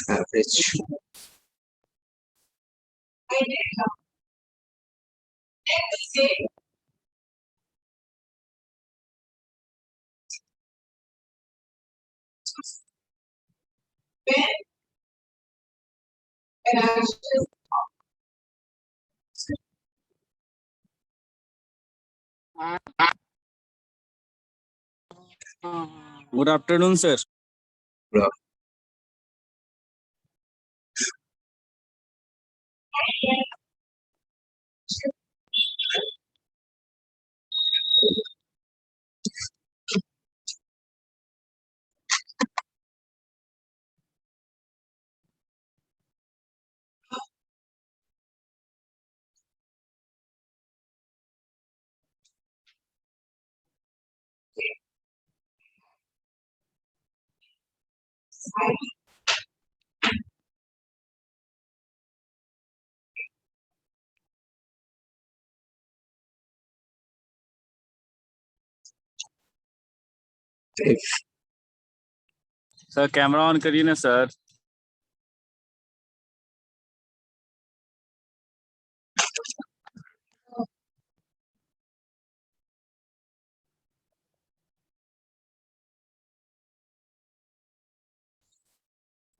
average. Good afternoon, sir. Bro. If sir camera on करिए ना sir.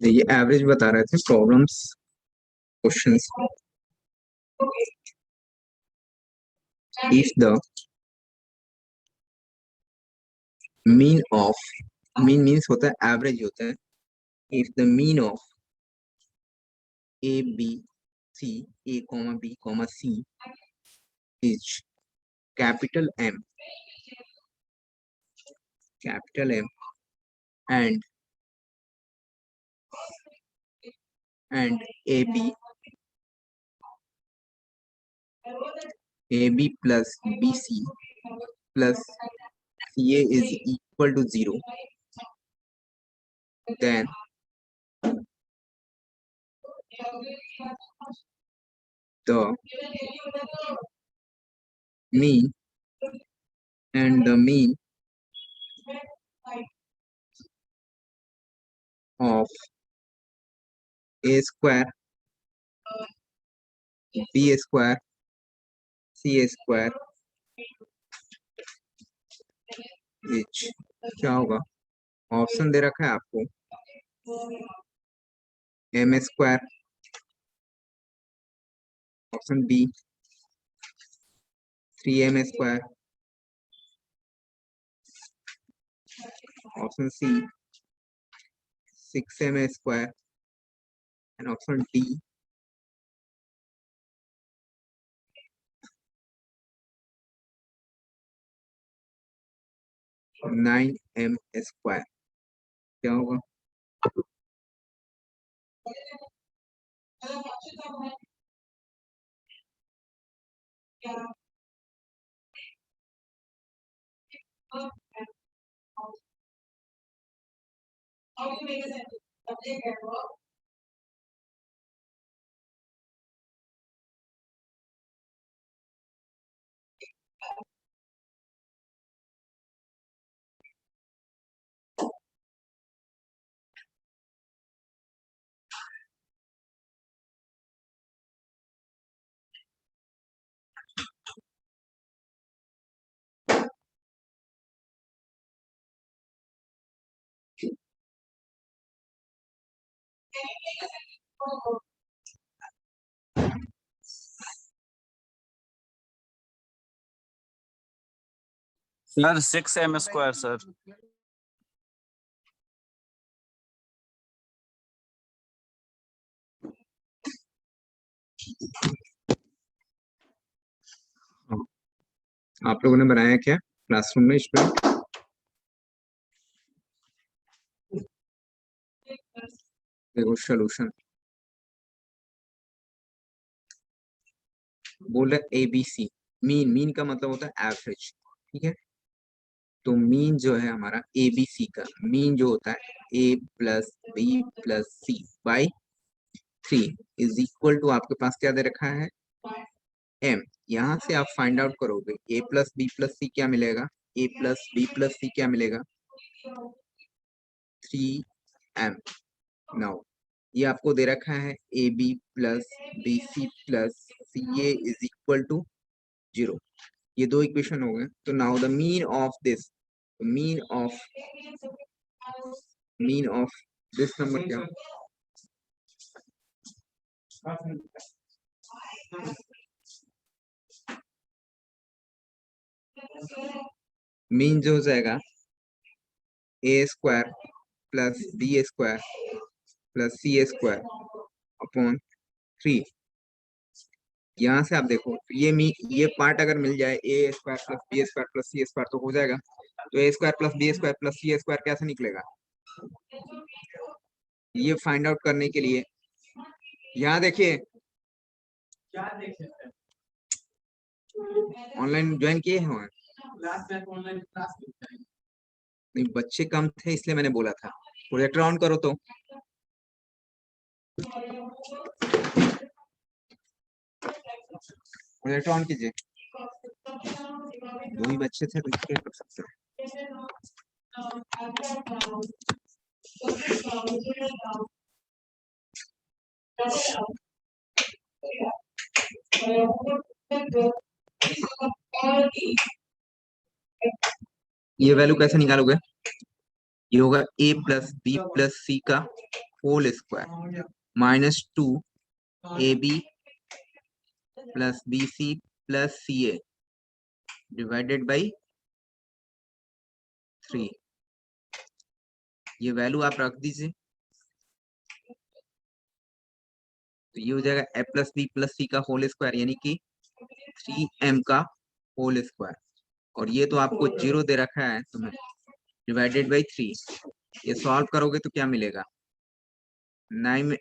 ये average बता रहे थे problems questions. If the mean of mean means होता है एवरेज होता है. If the mean of A, B, C, A, B, C is capital M and AB plus BC plus CA is equal to 0, then the mean and the mean of A square, B square, C square which क्या होगा. Option दे रखा है आपको M square, option B 3M square, option C 6M square and option D 9M square. क्या होगा. Sir 6M square sir. आप लोगों ने बनाया क्या क्लासरूम में स्टूडेंट. देखो सोल्यूशन बोल रहे ABC. मीन का मतलब होता है एवरेज. ठीक है, तो मीन जो है हमारा ABC का मीन जो होता है A plus B plus C by 3 is equal to आपके पास क्या दे रखा है M. यहाँ से आप फाइंड आउट करोगे A plus B plus C क्या मिलेगा A plus B plus C क्या मिलेगा 3m। नाउ ये आपको दे रखा है A B plus B C plus C A is equal to 0। ये दो इक्वेशन हो गए। तो now the mean of this, mean of this number क्या, मीन जो हो जाएगा A square plus B square plus C square upon 3। यहाँ से आप देखो तो ये पार्ट अगर मिल जाए A square plus B square plus C square तो हो जाएगा। तो A square plus B square plus C square कैसे निकलेगा, ये फाइंड आउट करने के लिए यहाँ देखिए ऑनलाइन ज्वाइन किए हैं, नहीं बच्चे कम थे इसलिए मैंने बोला था। प्रोजेक्टर ऑन करो तो प्रोजेक्टर ऑन कीजिए। दो ही बच्चे थे तो क्या कर सकते हैं। ये वैल्यू कैसे निकालोगे, ये होगा a plus B plus C का whole square minus 2 A B plus B C plus C A divided by 3। ये वैल्यू आप रख दीजिए तो ये हो जाएगा a plus B plus C का होल स्क्वायर यानी कि 3m का होल स्क्वायर, और ये तो आपको 0 दे रखा है तुम्हें, डिवाइडेड बाई 3। ये सॉल्व करोगे तो क्या मिलेगा 9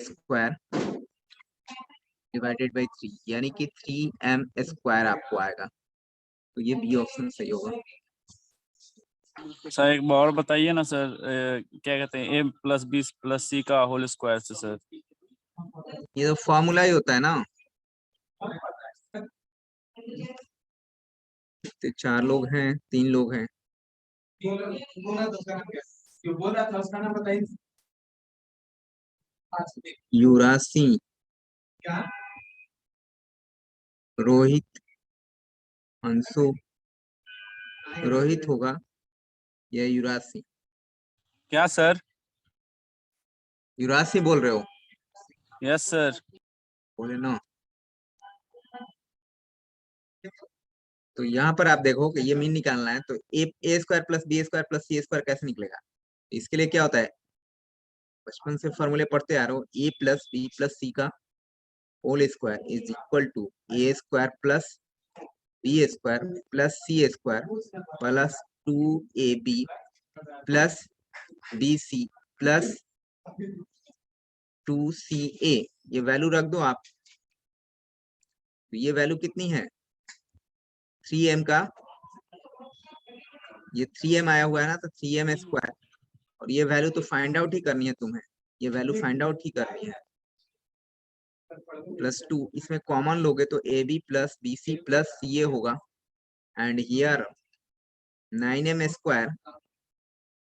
स्क्वायर डिवाइडेड बाई 3 यानी कि 3m स्क्वायर आपको आएगा। तो ये बी ऑप्शन सही होगा। सर एक बार और बताइए ना सर, क्या कहते हैं ए प्लस बी प्लस सी का होल स्क्वायर से सर। ये तो फॉर्मूला ही होता है ना। तो 4 लोग हैं 3 लोग हैं, युवराज सिंह, रोहित, अंशु, रोहित होगा या युवराज सिंह, क्या सर? युवराज सिंह बोल रहे हो? Yes sir. बोले ना। तो यहाँ पर आप देखो कि ये मीन निकालना है तो A square plus B square plus C square कैसे निकलेगा। इसके लिए क्या होता है, बचपन से फॉर्मूले पढ़ते आ रहे हो, A plus B plus C का whole square is equal to A square plus B square plus C square plus 2ab plus B C plus 2ca। ये वैल्यू रख दो आप। तो ये वैल्यू कितनी है 3m का, ये 3m आया हुआ है ना, तो 3m स्क्वायर, और ये वैल्यू तो फाइंड आउट ही करनी है तुम्हें, ये वैल्यू फाइंड आउट ही करनी है। प्लस 2 इसमें कॉमन लोगे तो A B plus B C plus C A होगा, एंड हियर 9m स्क्वायर,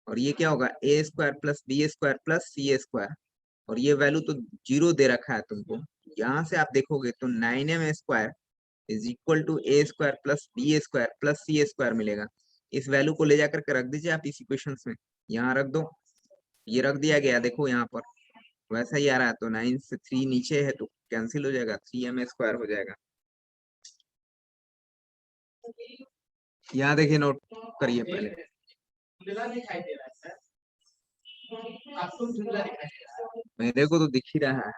और ये क्या होगा A square plus B square plus C square, और ये वैल्यू तो 0 दे रखा है तुमको। यहाँ से आप देखोगे तो 9m square is equal to A square plus B square plus C square मिलेगा। इस वैल्यू को ले जाकर के रख दीजिए आप इस इक्वेशन में, यहाँ रख दो। ये रख दिया गया, देखो यहाँ पर वैसा ही आ रहा है, तो 9 से 3 नीचे है तो कैंसिल हो जाएगा, 3m स्क्वायर हो जाएगा। यहाँ देखिए नोट करिए पहले, मेरे को तो दिख ही रहा है।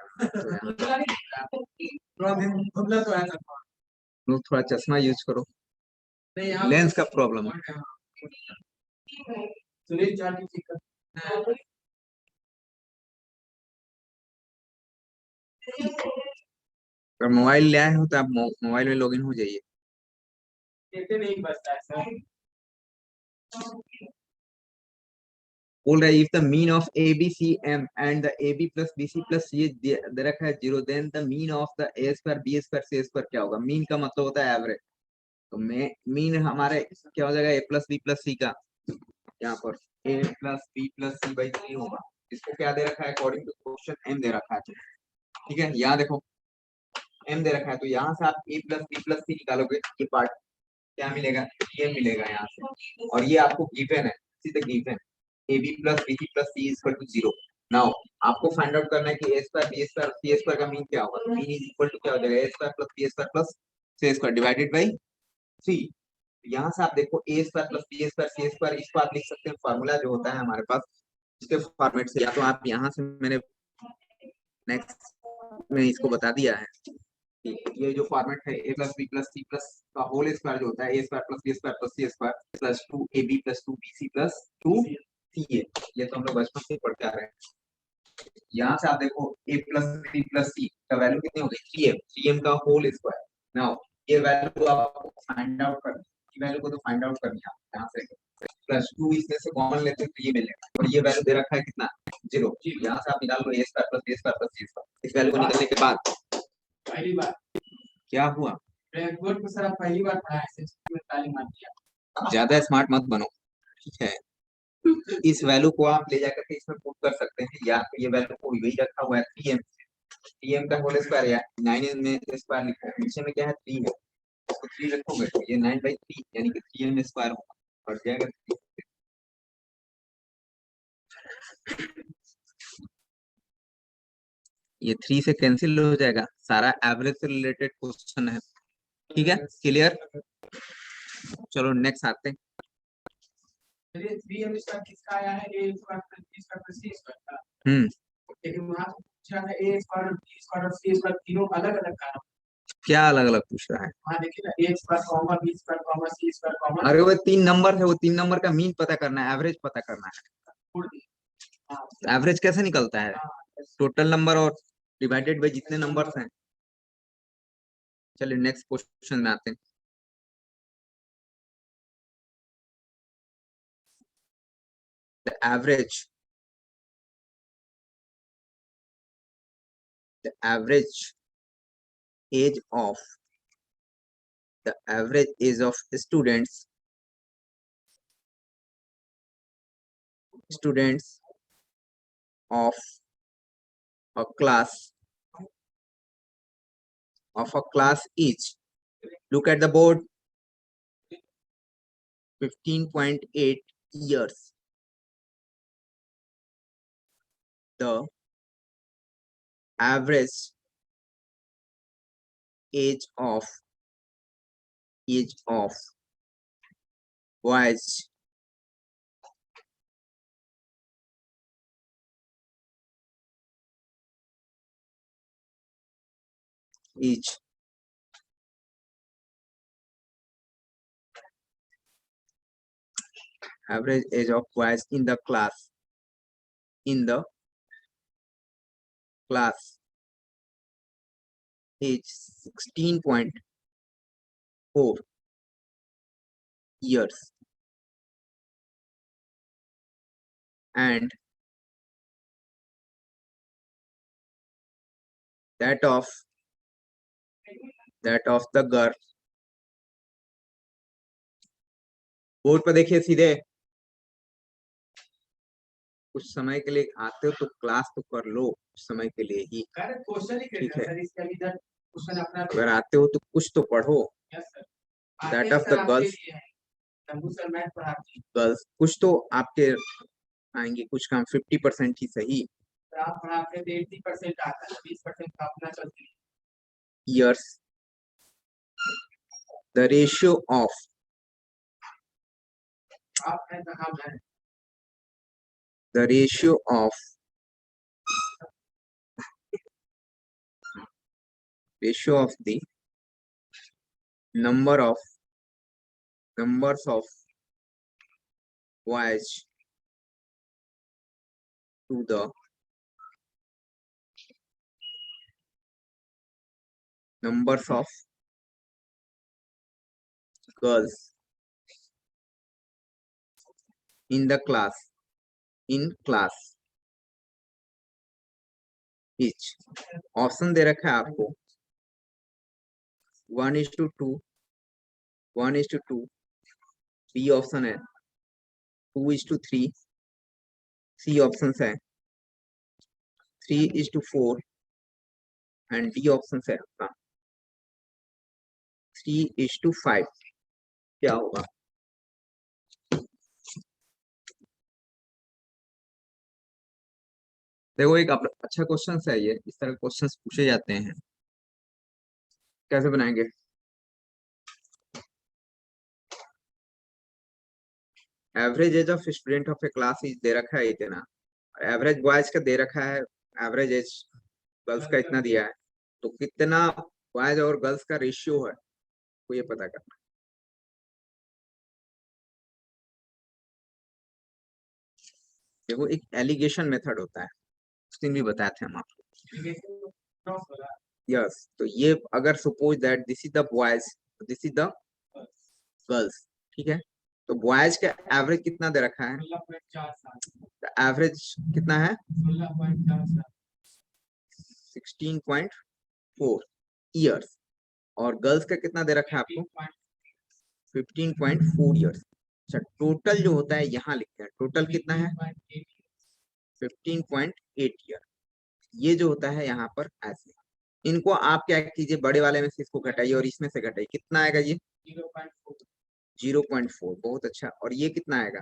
लोग थोड़ा चश्मा यूज करो, लेंस का प्रॉब्लम है। अगर मोबाइल ले आए हो तो आप मोबाइल में लॉगिन हो जाइए। बोल रहा है if the mean of A B C M and the A B plus B C plus C दे रखा है 0, then the mean of the A square B square C square क्या होगा। मीन का मतलब होता है एवरेज। तो मीन हमारे क्या हो जाएगा, A plus B plus C का, यहाँ पर A plus B plus C by 3 होगा। इसको क्या दे रखा है, अकॉर्डिंग टू क्वेश्चन एम दे रखा है। ठीक है, यहाँ देखो एम दे रखा है, तो यहाँ से आप ए प्लस बी प्लस सी निकालोगे, ये पार्ट क्या मिलेगा, ये मिलेगा यहाँ से। और ये आपको गिवन है, सीधे given A B plus B C plus C is equal to 0। Now आपको फाइंड आउट करना है कि A square B square C square का मीन क्या होगा। मीन इज इक्वल टू क्या हो जाएगा, A square plus B square plus C square divided by 3। यहाँ से आप देखो A square plus B square C square, इसको आप लिख सकते हैं फॉर्मूला जो होता है हमारे पास, इसके फॉर्मेट से, या तो आप यहाँ से, मैंने नेक्स्ट में इसको बता दिया है, ये जो फॉर्मेट है A plus B plus C plus का होल स्क्वायर जो होता है, A square plus B square plus C square plus 2ab plus 2bc plus 2ca, ये तो हम लोग बचपन से पढ़ते आ रहे हैं। यहाँ से आप देखो a plus B plus C का वैल्यू कितनी हो गई, 3m का होल स्क्वायर। नाउ ये वैल्यू आपको फाइंड आउट करनी है, वैल्यू को तो फाइंड आउट करनी है यहाँ से, प्लस 2 इसमें से कॉमन लेते हैं तो ये मिलेगा, और ये वैल्यू दे रखा है कितना, 0। यहाँ से आप निकाल लो A square plus B square plus C square, इस वैल्यू को निकालने के बाद पहली बार क्या हुआ, ब्लैक बोर्ड पर सर आप पहली बार पढ़ा है, में तालीम मान लिया। ज्यादा स्मार्ट मत बनो, ठीक है। इस वैल्यू को आप ले जाकर के इसमें पुट कर सकते हैं, या ये वैल्यू को वही रखा हुआ है 3m, 3m का होल स्क्वायर, या 9 में स्क्वायर लिखो, नीचे में क्या है 3 है, उसको 3 रखोगे तो ये 9/3 यानी कि 3m स्क्वायर होगा, और जाएगा 3। ये 3 से कैंसिल हो जाएगा, सारा एवरेज से रिलेटेड क्वेश्चन है, ठीक है, क्लियर। चलो नेक्स्ट आते हैं। चलिए 3m इसका किसका आया है, a square plus b square plus c square का, लेकिन वहां से पूछा है a स्क्वायर b स्क्वायर और c स्क्वायर तीनों अलग अलग का। क्या अलग अलग पूछ रहा है, वहां देखिए ना, a square comma b square comma c square comma, अरे वो 3 नंबर है, वो 3 नंबर का मीन पता करना है, एवरेज पता करना है। एवरेज कैसे निकलता है, टोटल नंबर और डिवाइडेड बाय जितने नंबर्स हैं। चलिए नेक्स्ट क्वेश्चन में आते हैं। the average age of the average age of students of a class is, look at the board, 15.8 years. The average age of boys is average age of boys in the class is 16.4 years, and that of the girl, board पर देखिए सीधे, कुछ समय के लिए आते हो तो क्लास तो कर लो, कुछ समय के लिए ही, क्वेश्चन ही ठीक है। सर, इसके अभी तक क्वेश्चन अपना अगर आते हो तो कुछ तो पढ़ो। That of the girls, sir math पढ़ाती गर्ल्स कुछ तो आपके आएंगे, कुछ काम 50% ही सही। है, आप पढ़ाते थे 80% आता है, 20% का अपना चलती है। years, the ratio of आप है कहाँ है, the ratio of the numbers of boys to the numbers of girls in the class is, option दे रखा है आपको 1:2, 1:2, बी ऑप्शन है 2:3, सी ऑप्शन है 3:4 एंड डी ऑप्शन है आपका 3:5। क्या होगा? देखो एक अच्छा क्वेश्चन है ये, इस तरह क्वेश्चंस पूछे जाते हैं। कैसे बनाएंगे? Average age of student of A class is they रखा है इतना, एवरेज बॉयज का दे रखा है, एवरेज एज गर्ल्स का इतना दिया है, तो कितना बॉयज और गर्ल्स का रेशियो है वो ये पता करना। देखो एक एलिगेशन मेथड होता है, उस दिन भी बताए थे हम आपको। यस, तो ये अगर suppose that this is the boys, this is the girls, ठीक है, तो बॉयज का एवरेज कितना दे रखा है? एवरेज कितना है? 16.4 ईयर्स, और गर्ल्स का कितना दे रखा है आपको? 15.4 ईयर्स। अच्छा, टोटल जो होता है यहाँ लिखते हैं, टोटल कितना है? 15.8 ईयर। ये जो होता है यहाँ पर ऐसे, इनको आप क्या कीजिए, बड़े वाले में से इसको घटाइए और इसमें से घटाइए, कितना आएगा ये? 0.4। बहुत अच्छा। और ये कितना आएगा?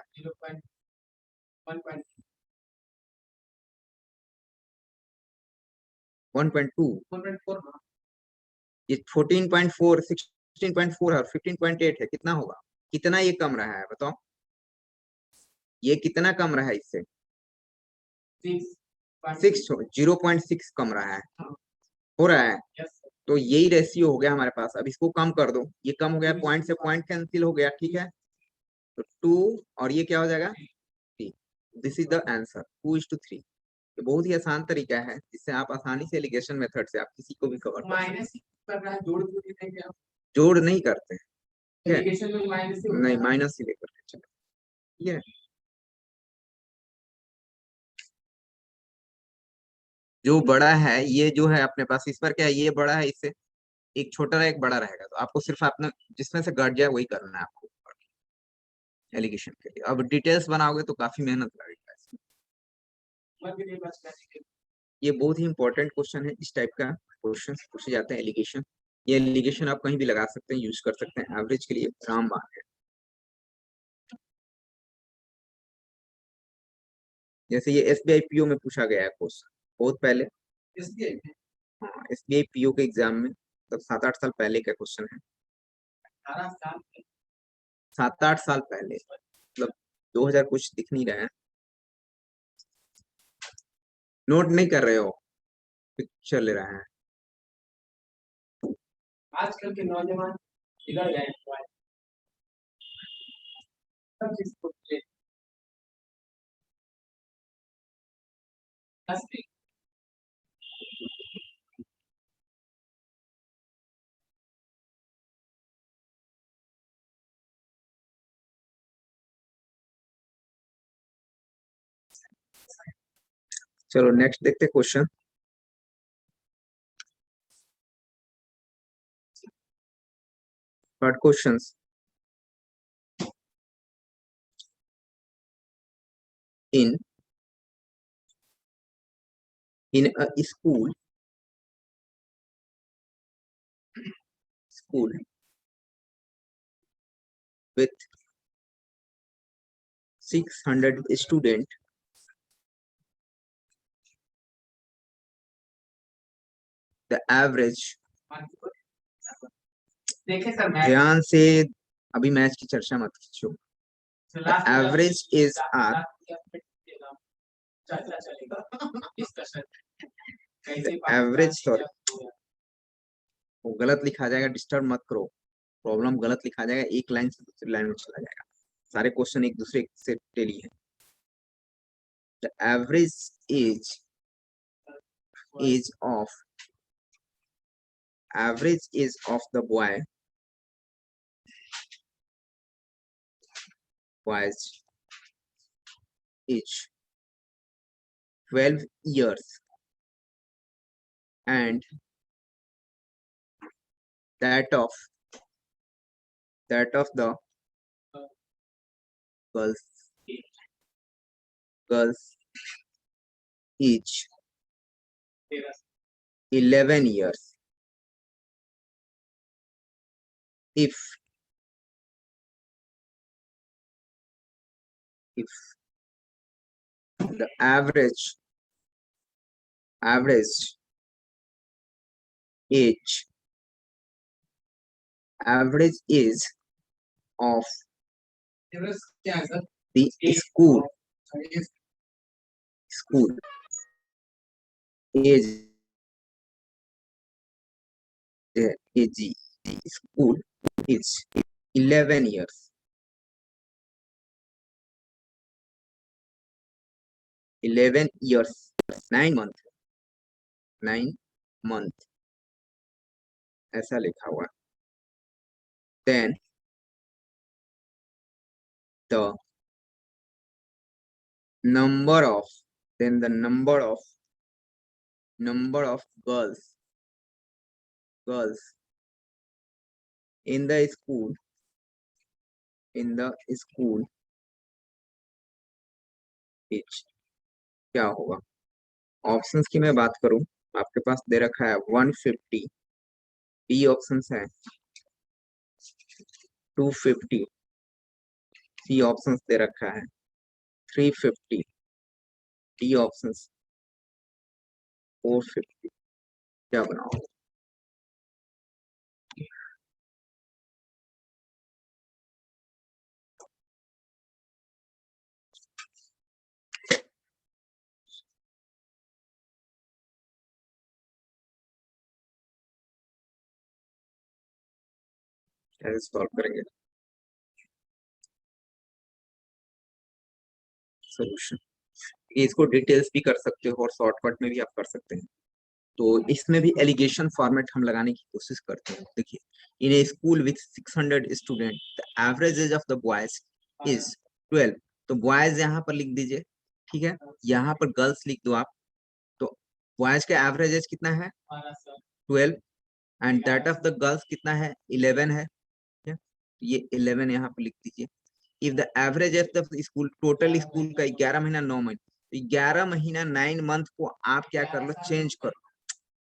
1.2। ये 14.4, 16.4 और 15.8 है, कितना होगा? कितना ये कम रहा है बताओ? ये कितना कम रहा है इससे? 0.6 कम रहा है, हो रहा है। तो यही रेशियो हो गया हमारे पास। अब इसको कम कर दो, ये कम हो गया, पॉइंट से पॉइंट कैंसिल हो गया, ठीक है, तो 2 और ये क्या हो जाएगा? 3। This is the answer, 2:3। ये बहुत ही आसान तरीका है जिससे आप आसानी से एलिगेशन मेथड से आप किसी को भी कवर कर सकते हैं। जोड़ नहीं करते हैं, नहीं, माइनस ही लेकर के चलो, ठीक है। जो बड़ा है ये जो है अपने पास, इस पर क्या है, ये बड़ा है, इससे एक छोटा रहेगा, एक बड़ा रहेगा, तो आपको सिर्फ अपना जिसमें से घट जाए वही करना है आपको एलिगेशन के लिए। अब डिटेल्स बनाओगे तो काफी मेहनत लगेगा इसमें। ये बहुत ही इंपॉर्टेंट क्वेश्चन है, इस टाइप का क्वेश्चन पूछे जाते हैं एलिगेशन। ये एलिगेशन आप कहीं भी लगा सकते हैं, यूज कर सकते हैं, एवरेज के लिए रामबाण है। जैसे ये एसबीआई पीओ में पूछा गया है क्वेश्चन बहुत पहले, हाँ एसबीआई पीओ के एग्जाम में, तब 7-8 साल पहले का क्वेश्चन है, 7-8 साल पहले, मतलब 2000 कुछ दिख नहीं रहा है, नोट नहीं कर रहे हो, पिक्चर ले रहा है। आजकल के नौजवान इधर गए सब चीज को चलो नेक्स्ट देखते question. Third questions, in a school with 600 student, the average, देखे सर ध्यान से, अभी मैच की चर्चा मत खींचो, the average is r, the average, sorry वो गलत लिखा जाएगा, डिस्टर्ब मत करो, प्रॉब्लम गलत लिखा जाएगा, एक लाइन से दूसरी लाइन में चला जाएगा, सारे क्वेश्चन एक दूसरे से टेली है। The average age of the boys is 12 years and that of that of the girls age 11 years if the average age of क्या है sir? the school age age school is 11 years 9 month ऐसा लिखा हुआ. Then the number of girls in the school is क्या होगा. Options की मैं बात करूं, आपके पास दे रखा है 150, बी ऑप्शंस है 250, सी ऑप्शंस दे रखा है 350, डी ऑप्शंस 450. क्या बनाओ. कैसे सॉल्व करेंगे सोल्यूशन. इसको डिटेल्स भी कर सकते हो और शॉर्टकट में भी आप कर सकते हैं. तो इसमें भी एलिगेशन फॉर्मेट हम लगाने की कोशिश करते हैं. देखिए, in a school with 600 student the average age of the boys is 12. तो बॉयज यहाँ पर लिख दीजिए, ठीक है. यहाँ पर गर्ल्स लिख दो आप. तो बॉयज का एवरेज एज कितना है 12 and that of the girls कितना है 11 है. ये 11 यहाँ पर लिख दीजिए. If the average of the school, total school का 11 महीना 9 महीना, 11 महीना 9 मंथ को आप क्या कर लो,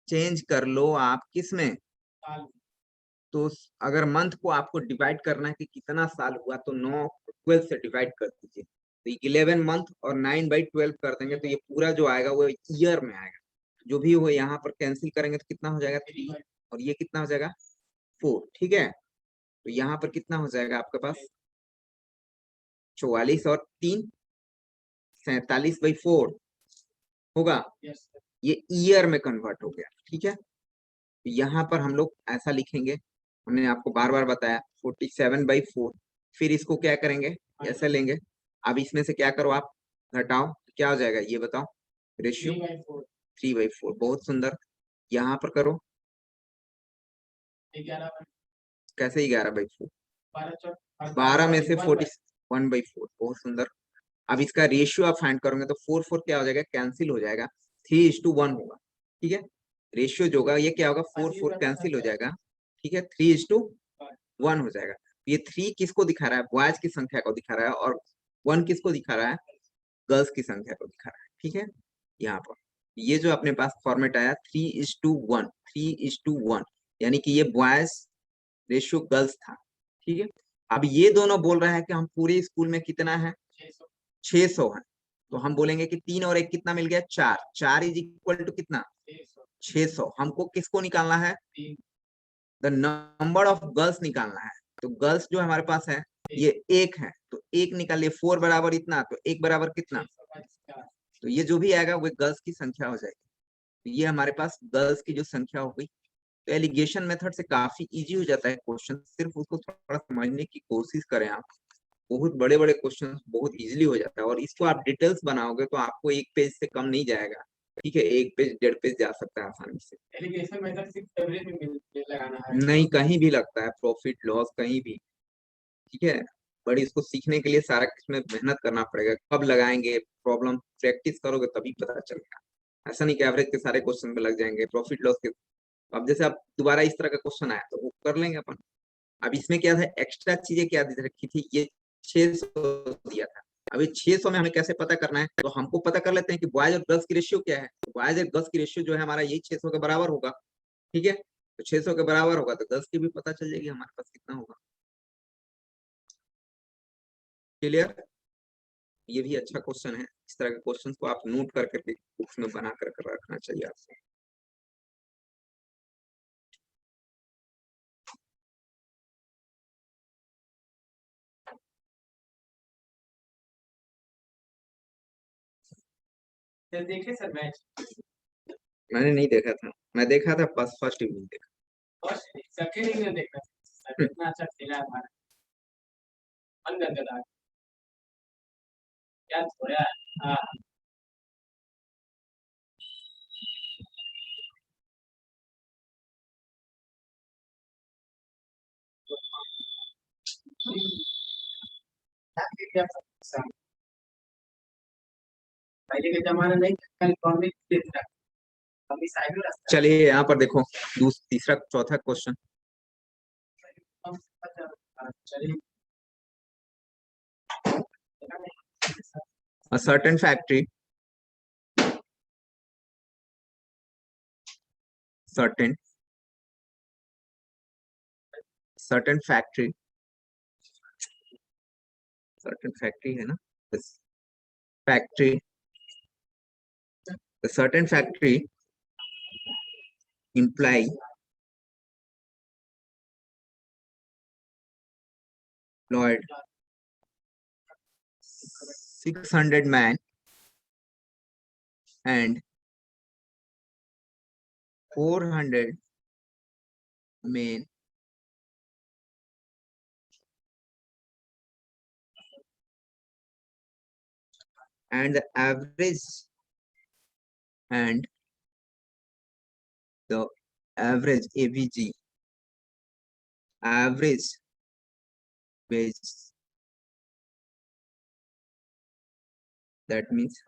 चेंज कर लो आप किस में. तो अगर मंथ को आपको डिवाइड करना है कि कितना साल हुआ, तो 9 12 से डिवाइड कर दीजिए. तो 11 मंथ और 9/12 कर देंगे तो ये पूरा जो आएगा वो ईयर में आएगा. जो भी हो यहाँ पर कैंसिल करेंगे तो कितना हो जाएगा 3 और ये कितना हो जाएगा 4. ठीक है. तो यहाँ पर कितना हो जाएगा आपके पास 44 और 3 47/4 होगा. ये ईयर में कन्वर्ट हो गया. ठीक है. तो यहाँ पर हम लोग ऐसा लिखेंगे, हमने आपको बार बार बताया 47/4. फिर इसको क्या करेंगे, ऐसे लेंगे. अब इसमें से क्या करो आप, घटाओ. क्या हो जाएगा ये बताओ. रेशियो 3/4. बहुत सुंदर. यहाँ पर करो कैसे 11/4, 12 में से 41/4. बहुत सुंदर. अब इसका रेशियो आप फाइंड करोगे तो 4 क्या हो जाएगा, कैंसिल हो जाएगा. 3:1 होगा. ठीक है. रेशियो जो होगा ये क्या होगा, 4 कैंसिल हो जाएगा. ठीक है. 3:1 हो जाएगा. ये 3 किसको दिखा रहा है, बॉयज की संख्या को दिखा रहा है, और 1 किसको दिखा रहा है, गर्ल्स की संख्या को दिखा रहा है. ठीक है. यहाँ पर ये जो अपने पास फॉर्मेट आया 3:1 यानी कि ये बॉयज रेशियो गर्ल्स था. ठीक है. अब ये दोनों बोल रहा है कि हम पूरे स्कूल में कितना है 600 है. तो हम बोलेंगे कि 3 और 1 कितना मिल गया 4. 4 इज इक्वल टू कितना 600. हमको किसको निकालना है, द नंबर ऑफ गर्ल्स निकालना है. तो गर्ल्स जो हमारे पास है ये 1 है. तो 1 निकालिए. 4 बराबर इतना, तो 1 बराबर कितना. तो ये जो भी आएगा वो गर्ल्स की संख्या हो जाएगी. तो ये हमारे पास गर्ल्स की जो संख्या हो गई. तो एलिगेशन मेथड से काफी इजी हो जाता है क्वेश्चन. सिर्फ उसको थोड़ा समझने की कोशिश करें आप. बहुत बड़े बड़े क्वेश्चन बहुत इजीली हो जाता है. और इसको आप डिटेल्स बनाओगे तो आपको 1 पेज से कम नहीं जाएगा. ठीक है. 1 पेज 1.5 पेज जा सकता है आसानी से. एलिगेशन मेथड सिर्फ एवरेज में लगाना है, नहीं, कहीं भी लगता है, प्रॉफिट लॉस कहीं भी. ठीक है. बट इसको सीखने के लिए सारा इसमें मेहनत करना पड़ेगा. कब लगाएंगे, प्रॉब्लम प्रैक्टिस करोगे तभी पता चलेगा. ऐसा नहीं कि एवरेज के सारे क्वेश्चन पे लग जाएंगे, प्रॉफिट लॉस के. अब जैसे अब दोबारा इस तरह का क्वेश्चन आया तो वो कर लेंगे अपन. अब इसमें क्या था, एक्स्ट्रा चीजें क्या दे रखी थी, ये 600 दिया था। अभी 600 में हमें कैसे पता करना है, तो हमको पता कर लेते हैं कि बॉयज और गर्ल्स की रेशियो क्या है। बॉयज और गर्ल्स की रेशियो जो है हमारा यही 600 के बराबर होगा। ठीक है, तो 600 के बराबर होगा तो गर्ल्स की भी पता चल जाएगी हमारे पास कितना होगा। क्लियर? ये भी अच्छा क्वेश्चन है। इस तरह के क्वेश्चन को आप नोट कर करके बुक्स में बना कर रखना चाहिए आपको। सर देखे सर मैच? मैंने नहीं देखा था, मैं देखा था बस फर्स्ट इवनिंग देखा। फर्स्ट सेकंड इनिंग देखा सर, इतना अच्छा खेला है हमारा अंदर का क्या छोड़ा। हाँ पहले के जमाना नहीं कल कॉमिक देता, अभी साइबर रास्ता। चलिए यहाँ पर देखो, तीसरा चौथा क्वेश्चन। चलिए A certain factory certain factory है ना, factory, a certain factory employed 600 men and 400 men and the average AVG, average wage, that means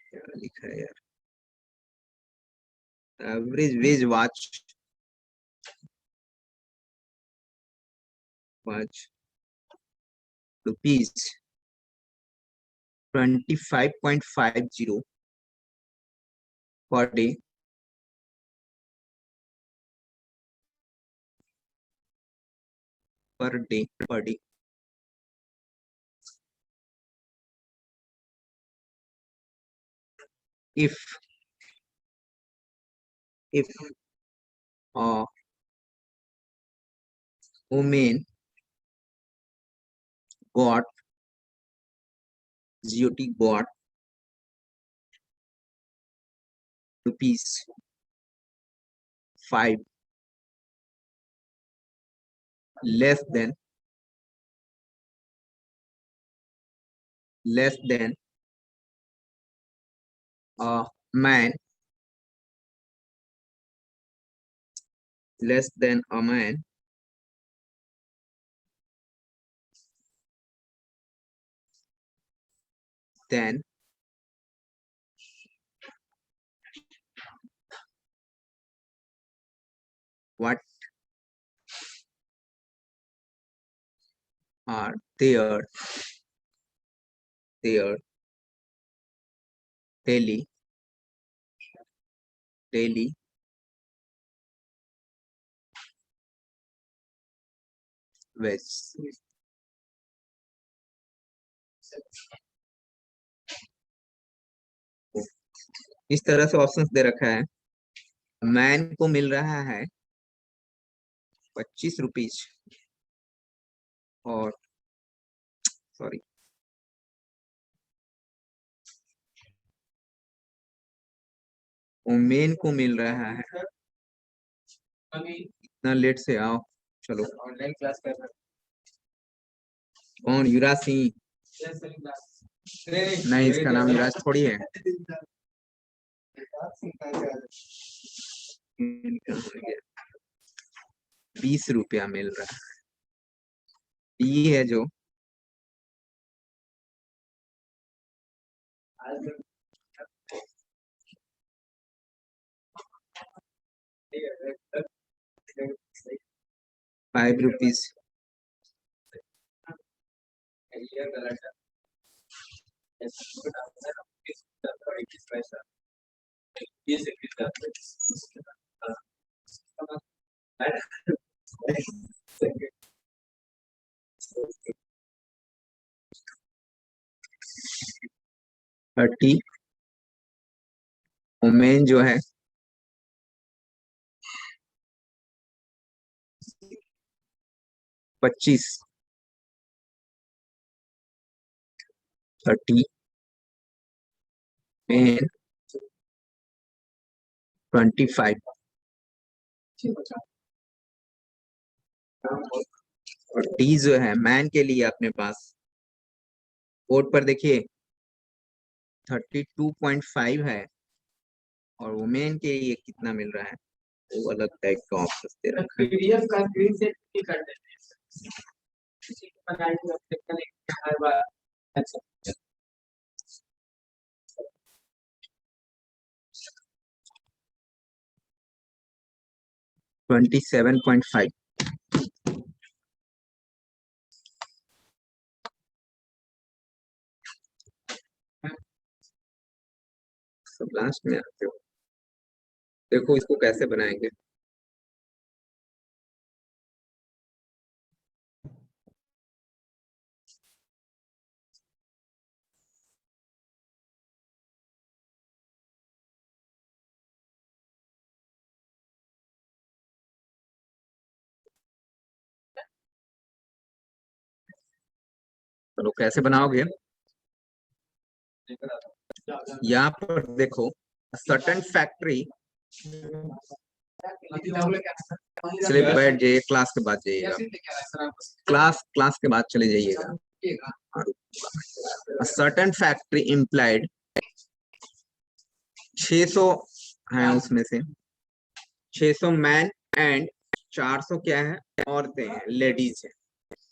क्या लिखा है यार, average veg watch rupees 25.50 per day per day. If a woman got rupees 5 less than a man, then what are their daily wages? इस तरह से options दे रखा है। Man को मिल रहा है 25 रुपीज और सॉरी वुमेन को मिल रहा है, अभी इतना लेट से आओ, चलो ऑनलाइन क्लास कर रहा कौन, युवराज सिंह? हूँ। नहीं, इसका नाम युवराज थोड़ी है। ₹20 मिल रहा है, ये है जो ₹5 30 ओमेन जो है 25 30 मेन 25 और डी जो है मैन के लिए अपने पास बोर्ड पर देखिए 32.5 है और वुमेन के लिए कितना मिल रहा है वो अलग टाइप का ऑप्शन दे रखा है। पीडीएफ का स्क्रीन से भी कर देते हैं किसी को बनाएंगे अपने कनेक्ट हर बार अच्छा 27.5 सब लास्ट में आते हो। देखो इसको कैसे बनाएंगे। चलो कैसे बनाओगे। यहाँ पर देखो सर्टेन फैक्ट्री। चलिए बैठ जाइए क्लास के बाद जाइएगा क्लास के बाद चले जाइएगा। सर्टेन फैक्ट्री इम्प्लाइड 600 है उसमें से 600 मैन एंड 400 क्या है औरतें हैं लेडीज है।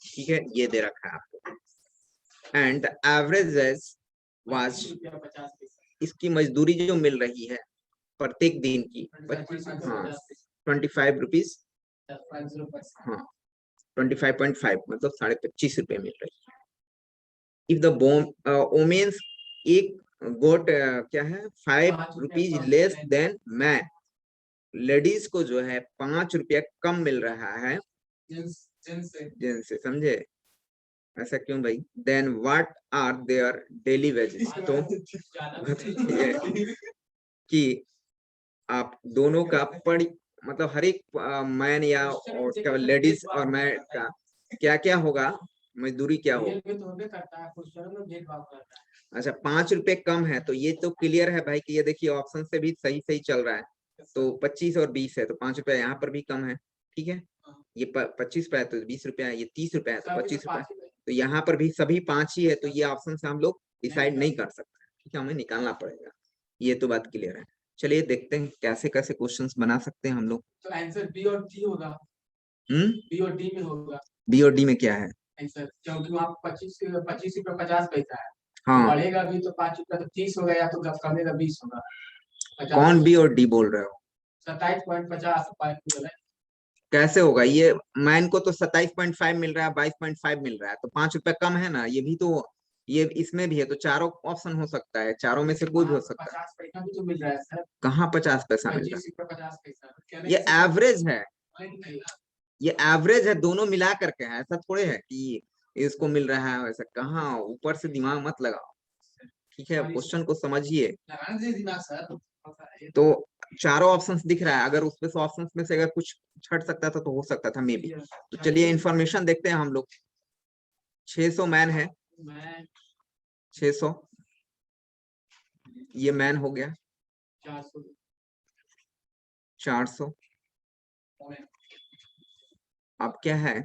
ठीक है ये दे रखा है आपको। एंड एवरेज वाज इसकी मजदूरी जो मिल रही है प्रत्येक दिन की हाँ 25 रुपीज हाँ 25.5 मतलब 25.5 मिल रही है। इफ द वोमेन्स एक गोट क्या है 5 rupees less than man ladies को जो है 5 रुपया कम मिल रहा है जिनसे समझे। ऐसा क्यों भाई। Then what are their daily wages तो कि आप दोनों का पढ़ मतलब हर एक मैन या और लेडीज और मैन का क्या क्या होगा मजदूरी क्या होगा। अच्छा 5 रुपए कम है तो ये तो क्लियर है भाई कि ये देखिए ऑप्शन से भी सही सही चल रहा है। तो 25 और 20 है तो 5 रुपया यहाँ पर भी कम है। ठीक है ये 25 रुपया है तो 20 रुपया है ये 30 रुपया है तो 25 रुपया तो यहाँ पर भी सभी 5 ही है तो ये ऑप्शन से हम लोग डिसाइड नहीं कर सकते। ठीक है हमें निकालना पड़ेगा। ये तो बात क्लियर है। चलिए देखते हैं कैसे कैसे क्वेश्चंस बना सकते हैं हम लोग। तो आंसर बी और डी होगा। बी और डी में होगा। बी और डी में क्या है आंसर क्योंकि वहाँ 25 रुपये 50 पैसा है। हाँ बढ़ेगा भी तो 5 रुपया तो 30 होगा या तो कमेगा 20 होगा। कौन बी और डी बोल रहे हो 27.50 कैसे होगा। ये मैन को तो 27.5 मिल रहा है 22.5 मिल रहा है तो 5 रुपया कम है ना। ये भी तो ये इसमें भी है तो चारों ऑप्शन हो सकता है चारों में से कोई भी हो सकता है। 50 पैसा भी तो मिल रहा है सर। कहाँ 50 पैसा मिल रहा 25 रुपये 50 पैसा है। ये एवरेज है ये एवरेज है दोनों मिला करके है। ऐसा थोड़े है कि इसको मिल रहा है वैसा कहाँ ऊपर से दिमाग मत लगाओ। ठीक है क्वेश्चन को समझिए। तो चारों ऑप्शंस दिख रहा है अगर उसमें से ऑप्शंस में से अगर कुछ छट सकता था तो हो सकता था मे बी। तो चलिए इंफॉर्मेशन देखते हैं हम लोग। 600 मैन है 600 ये मैन हो गया 400 अब क्या है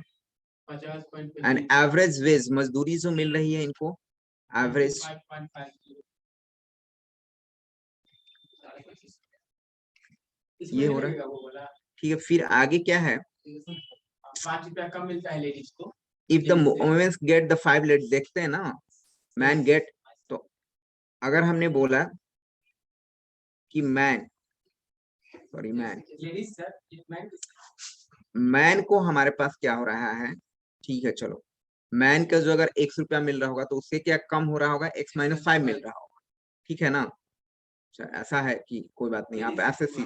एंड एवरेज वेज मजदूरी जो मिल रही है इनको एवरेज ये हो रहा है। ठीक है फिर आगे क्या है 5 रुपया कम मिलता है लेडीज को। If the women's get the 5 let देखते हैं ना मैन गेट। तो अगर हमने बोला कि मैन सॉरी मैन मैन को हमारे पास क्या हो रहा है, ठीक है चलो, मैन का जो अगर x रुपया मिल रहा होगा तो उससे क्या कम हो रहा होगा, x-5 मिल रहा होगा, ठीक है ना। अच्छा ऐसा है कि कोई बात नहीं, आप ऐसे सी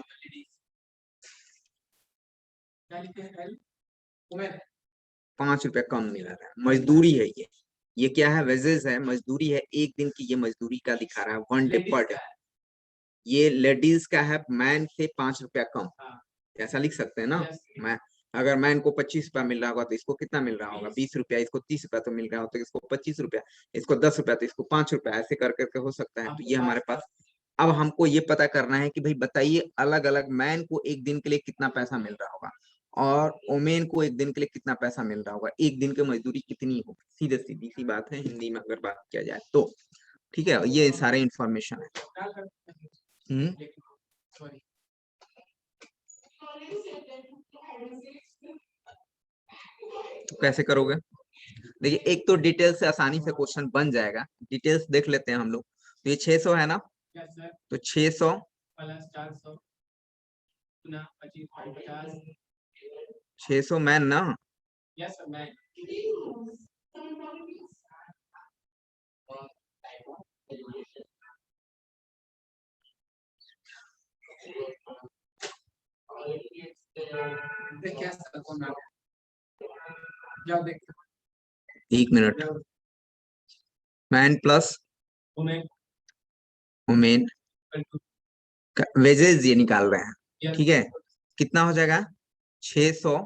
क्या लिखे हैं L उमेर 5 रुपया कम मिल रहा है, मजदूरी है ये क्या है, वेजेस है, मजदूरी है, एक दिन की ये मजदूरी का दिखा रहा है, 1 डे पर डे। ये लेडीज का है, मैन से 5 रुपया कम, हाँ ऐसा लिख सकते हैं ना। Yes. मैं अगर मैन को 25 रुपया मिल रहा होगा तो इसको कितना मिल रहा होगा, 20 रुपया, इसको 30 रुपया तो मिल रहा होगा तो इसको 25 रुपया, इसको 10 रुपया तो इसको 5 रुपया, ऐसे कर करके हो सकता है। तो ये हमारे पास, अब हमको ये पता करना है कि भाई बताइए अलग अलग मैन को एक दिन के लिए कितना पैसा मिल रहा होगा और ओमेन को एक दिन के लिए कितना पैसा मिल रहा होगा, एक दिन की मजदूरी कितनी होगी, सीधे सीधी सी बात है हिंदी में अगर बात किया जाए तो। ठीक है, ये सारे इंफॉर्मेशन है। क्या करते हैं हम्म, सॉरी तो कैसे करोगे, देखिए एक तो डिटेल से आसानी से क्वेश्चन बन जाएगा, डिटेल्स देख लेते हैं हम लोग। तो ये 600 है ना, यस सर तो 600 प्लस 400 गुना 25 600 मैन ना, यस सर मैं देख क्या सर कौन आ जाओ देख 1 मिनट, मैन प्लस उमेर वुमेन वेजेस ये निकाल रहे हैं, यस ठीक है। कितना हो जाएगा 600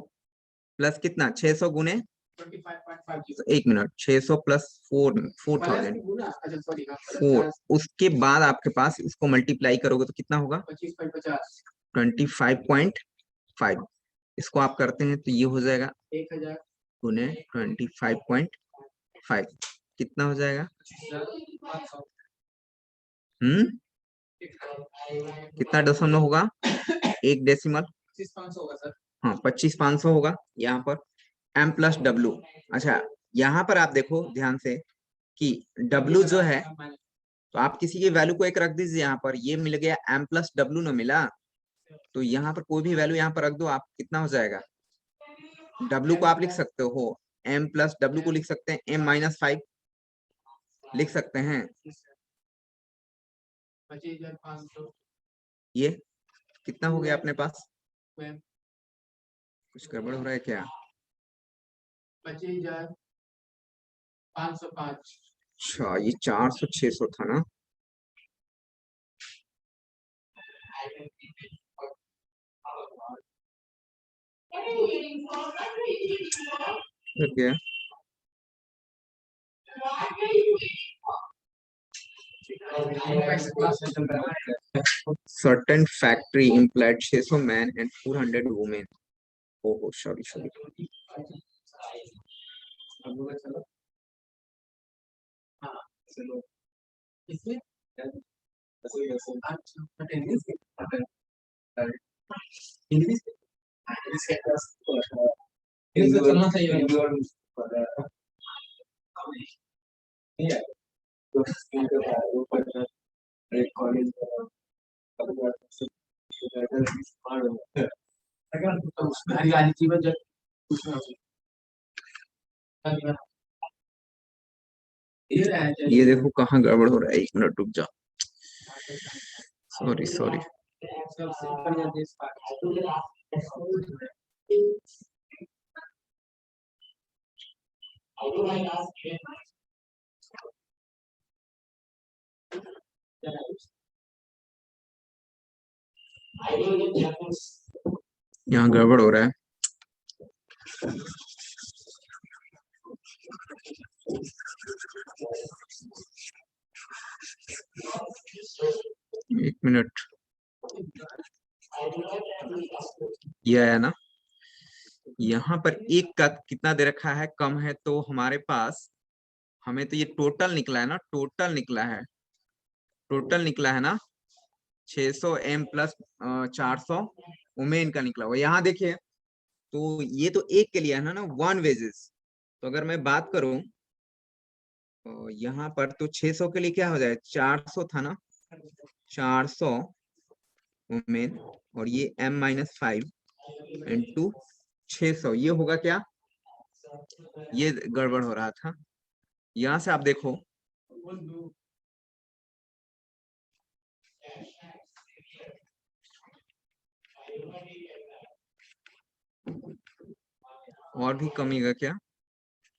प्लस कितना, 600 गुने 25.50 तो 1 मिनट, 600 प्लस 4000 गुना अच्छा सॉरी 4, उसके बाद आपके पास इसको मल्टीप्लाई करोगे तो कितना होगा 25.50 25.5, इसको आप करते हैं तो ये हो जाएगा 1000 गुने 25.5 कितना हो जाएगा, 25,500 कितना दशमलव होगा, एक डेसिमल, 25,500 होगा सर हाँ 25,500 होगा यहाँ पर। m प्लस डब्ल्यू, अच्छा यहाँ पर आप देखो ध्यान से कि w जो है, तो आप किसी की वैल्यू को एक रख दीजिए यहाँ पर, ये मिल गया m प्लस डब्ल्यू ना मिला, तो यहाँ पर कोई भी वैल्यू यहाँ पर रख दो, आप कितना हो जाएगा, w को आप लिख सकते हो, m प्लस डब्ल्यू को लिख सकते हैं m-5 लिख सकते हैं, 25,500 ये कितना हो गया अपने पास, मैम कुछ गड़बड़ हो रहा है क्या, 25,505 अच्छा ये 400 600 था ना, ठीक है। Certain factory employed 600 men and 400 women. Oh, sorry. हाँ चलो इसमें चलना चाहिए हरियाली जीवन जब कुछ ना ये देखो कहाँ गड़बड़ हो रहा है, 1 मिनट रुक जाओ, सॉरी सॉरी। सबसे बढ़िया देश यहाँ गड़बड़ हो रहा है, एक मिनट, ये आया ना, यहाँ पर एक का कितना दे रखा है, कम है, तो हमारे पास, हमें तो ये टोटल निकला है ना, टोटल निकला है ना 600 m प्लस 400 वुमेन का निकला हुआ, यहाँ देखिए, तो ये तो एक के लिए है ना 1 वेजेस, तो अगर मैं बात करूं तो यहाँ पर तो 600 के लिए क्या हो जाए, 400 था ना, 400 वुमेन और ये m-5 इंटू 600, ये होगा क्या, ये गड़बड़ हो रहा था। यहाँ से आप देखो और भी कमिएगा क्या,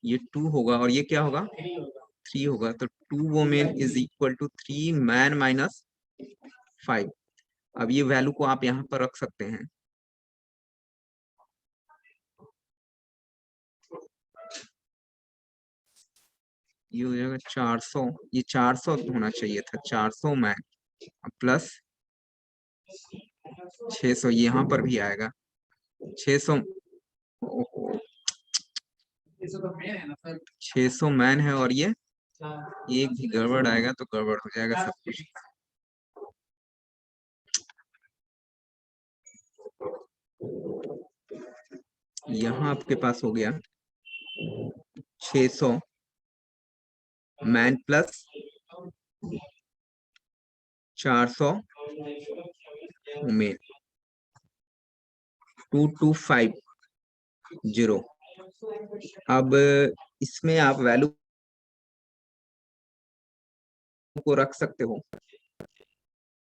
ये 2 होगा और ये क्या होगा 3 होगा, तो 2 women is equal to 3 man minus 5। अब ये वैल्यू को आप यहाँ पर रख सकते हैं, ये हो जाएगा 400, ये 400 होना चाहिए था, 400 मैन प्लस 600, यहाँ पर भी आएगा 600। 600 मैन है और ये एक भी गड़बड़ आएगा तो गड़बड़ हो जाएगा सब कुछ। यहाँ आपके पास हो गया 600 मैन प्लस 400 वुमेन, 2250। अब इसमें आप वैल्यू को रख सकते हो,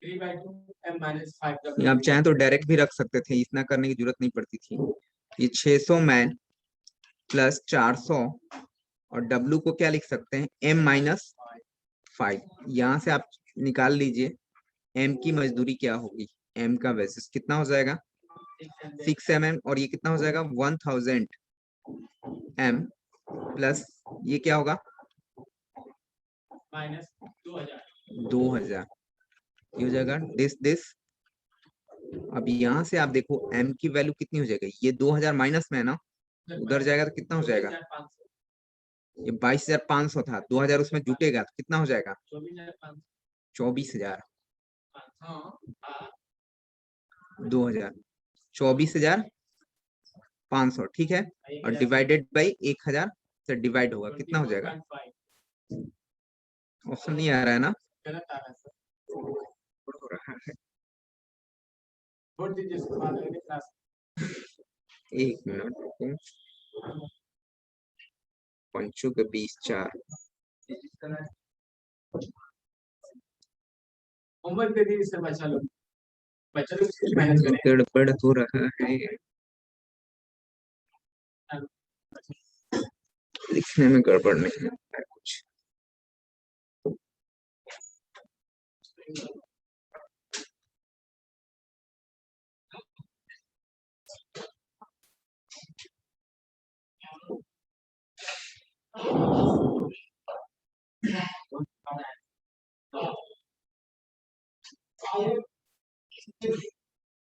3/2 आप चाहें तो डायरेक्ट भी रख सकते थे, इतना करने की जरूरत नहीं पड़ती थी। ये 600 मैन प्लस 400 और W को क्या लिख सकते हैं M-5। यहाँ से आप निकाल लीजिए M की मजदूरी क्या होगी, M का बेसिस कितना हो जाएगा 6 mm और ये कितना हो जाएगा 1000 M प्लस ये क्या होगा -2000, ये हो जाएगा दिस। अब यहाँ से आप देखो M की वैल्यू कितनी हो जाएगी, ये 2000 माइनस में है ना, उधर जाएगा तो कितना हो जाएगा, ये 22,500 था, 2000 उसमें जुटेगा तो कितना हो जाएगा 24,000, 2000 24,500, ठीक है। और डिवाइडेड बाई 1000 से डिवाइड होगा, कितना हो जाएगा, ऑप्शन नहीं आ रहा है ना, हो रहा है, एक मिनट रुको, 5 के 20 4, होमवर्क दे दी इससे बच्चा लोग मेहनत करें। गड़बड़ हो रहा है, लिखने में गड़बड़ नहीं है कुछ।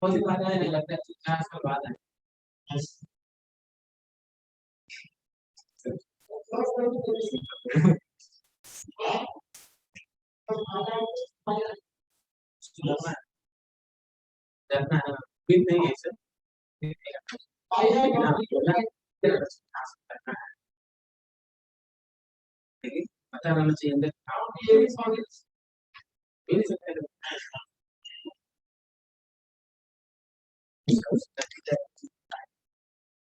कौन सी बात है नहीं लगता है आज का बात है डरना है फिर नहीं है सर पता होना चाहिए अंदर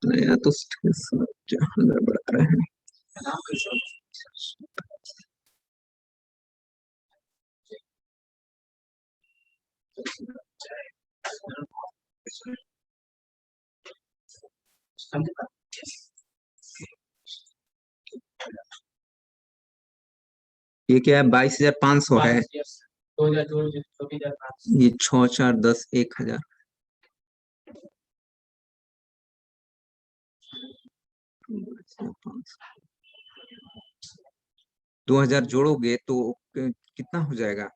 नया तो जहाँ गड़बड़ आ रहा है, ये क्या है 22,500 है, 2000 ये 6 4 10 1000, 2000 जोड़ोगे तो कितना हो जाएगा,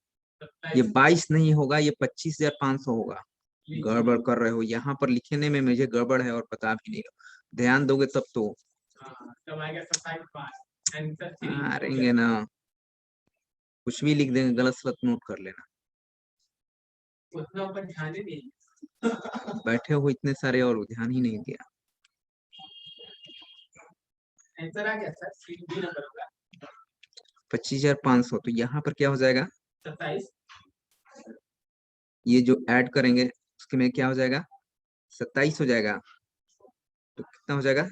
ये 22 नहीं होगा, ये 25,500 होगा। गड़बड़ कर रहे हो, यहाँ पर लिखने में मुझे गड़बड़ है और पता भी नहीं, ध्यान दोगे तब तो हारेंगे ना, कुछ भी लिख देंगे, गलत सलत नोट कर लेना। उतना ऊपर ध्यान ही नहीं बैठे हो इतने सारे और ध्यान ही नहीं दिया। आंसर आ गया सर सीट बी नंबर होगा 25,500, तो यहाँ पर क्या हो जाएगा 27 ये जो ऐड करेंगे उसके में क्या हो जाएगा 27 हो जाएगा, तो कितना हो जाएगा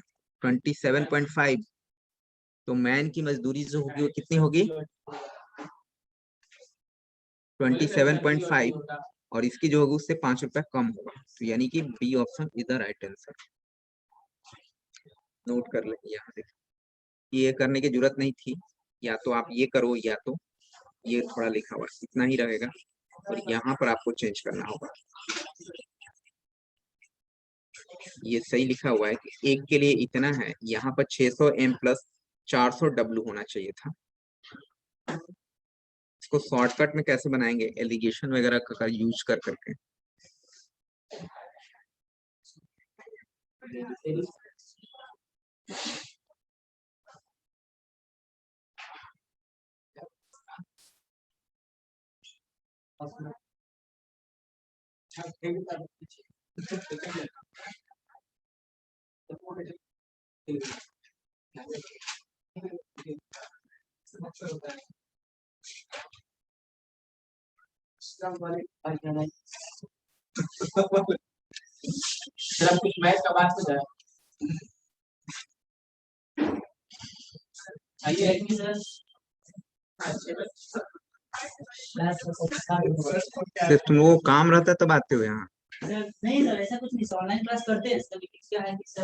27.5। तो मैन की मजदूरी जो होगी वो कितनी होगी 27.5 और इसकी जो होगी उससे 5 रुपया कम होगा। तो यानी कि B option is the right answer. Note कर लेंगे यहाँ पे, ये करने की जरूरत नहीं थी, या तो आप ये करो या तो ये थोड़ा लिखा हुआ इतना ही रहेगा और यहाँ पर आपको चेंज करना होगा। ये सही लिखा हुआ है कि एक के लिए इतना है, यहाँ पर 600 m प्लस 400 w होना चाहिए था। इसको शॉर्टकट में कैसे बनाएंगे, एलिगेशन वगैरह का यूज कर करके। कुछ मैच का बात हो जाए सिर्फ तुम वो काम रहता है तब आते हो यहाँ। नहीं सर, ऐसा कुछ नहीं, ऑनलाइन क्लास करते हैं सर, लेकिन क्या है कि सर